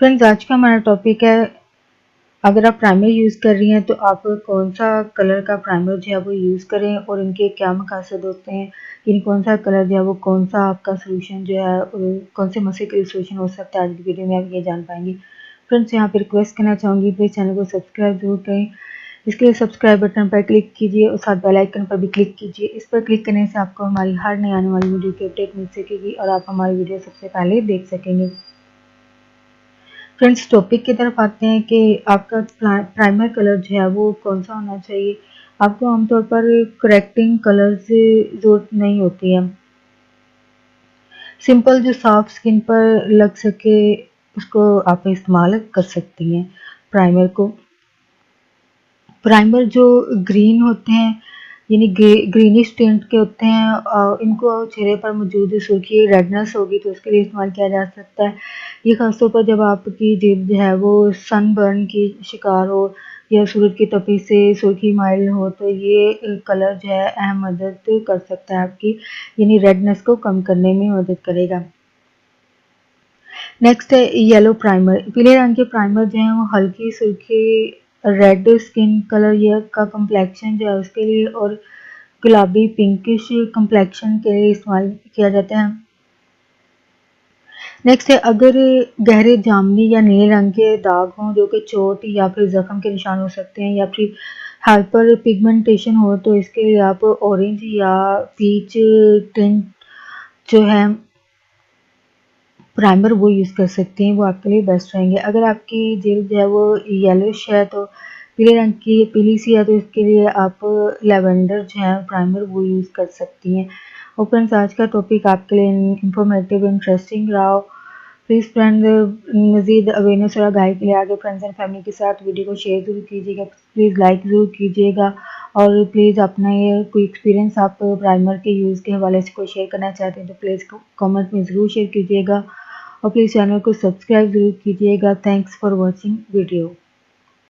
Friends, आज का हमारा टॉपिक है, अगर आप प्राइमर यूज़ कर रही हैं तो आप कौन सा कलर का प्राइमर जो है वो यूज़ करें और इनके क्या मकासद होते हैं। इन कौन सा कलर जो है वो कौन सा आपका सोल्यूशन जो है कौन से मसले के लिए सोल्यूशन हो सकता है, आज की वीडियो में आप ये जान पाएंगे। फ्रेंड्स, यहाँ पर रिक्वेस्ट करना चाहूँगी, प्लीज़ चैनल को सब्सक्राइब जरूर करें। इसके लिए सब्सक्राइब बटन पर क्लिक कीजिए और साथ बेल आइकन पर भी क्लिक कीजिए। इस पर क्लिक करने से आपको हमारी हर नई आने वाली वीडियो की अपडेट मिल सकेगी और आप हमारी वीडियो सबसे पहले देख सकेंगे। फ्रेंड्स, टॉपिक की तरफ आते हैं कि आपका प्राइमर कलर जो है वो कौन सा होना चाहिए। आपको आमतौर पर करेक्टिंग कलर से जरूरत नहीं होती है। सिंपल जो साफ स्किन पर लग सके उसको आप इस्तेमाल कर सकती हैं। प्राइमर जो ग्रीन होते हैं यानी ग्रीनिश टिंट के होते हैं, इनको चेहरे पर मौजूद सुर्खी रेडनेस होगी तो उसके लिए इस्तेमाल किया जा सकता है। ये खासतौर पर जब आपकी जिल्द जो है वो सनबर्न की शिकार हो या सूरज की तपिश से सुर्खी माइल हो तो ये कलर जो है अहम मदद कर सकता है आपकी, यानी रेडनेस को कम करने में मदद करेगा। नेक्स्ट है येलो प्राइमर। पीले रंग के प्राइमर जो है वो हल्की सुर्खी रेड स्किन कलर या का कम्प्लेक्शन जो है उसके लिए और गुलाबी पिंकिश कम्प्लेक्शन के लिए इस्तेमाल किया जाता है। नेक्स्ट है, अगर गहरे जामुनी या नीले रंग के दाग हों जो कि चोट या फिर जख्म के निशान हो सकते हैं या फिर हाइपर पिगमेंटेशन हो तो इसके लिए आप ऑरेंज या पीच टिंट जो है प्राइमर वो यूज़ कर सकते हैं, वो आपके लिए बेस्ट रहेंगे। अगर आपकी जिल्द जो है वो येलोइश है तो पीली सी है तो इसके लिए आप लेवेंडर जो है प्राइमर वो यूज़ कर सकती हैं। और फ्रेंड्स, आज का टॉपिक आपके लिए इंफॉर्मेटिव इंटरेस्टिंग रहा हो। प्लीज़ फ्रेंड, मज़ीद अवेयरनेस और आगाही के लिए आगे फ्रेंड्स एंड फैमिली के साथ वीडियो को शेयर ज़रूर कीजिएगा। प्लीज़ लाइक ज़रूर कीजिएगा और प्लीज़ अपना ये कोई एक्सपीरियंस आप प्राइमर के यूज़ के हवाले से कोई शेयर करना चाहते हैं तो प्लीज़ कमेंट में ज़रूर शेयर कीजिएगा और प्लीज़ चैनल को सब्सक्राइब ज़रूर कीजिएगा। Thanks for watching video.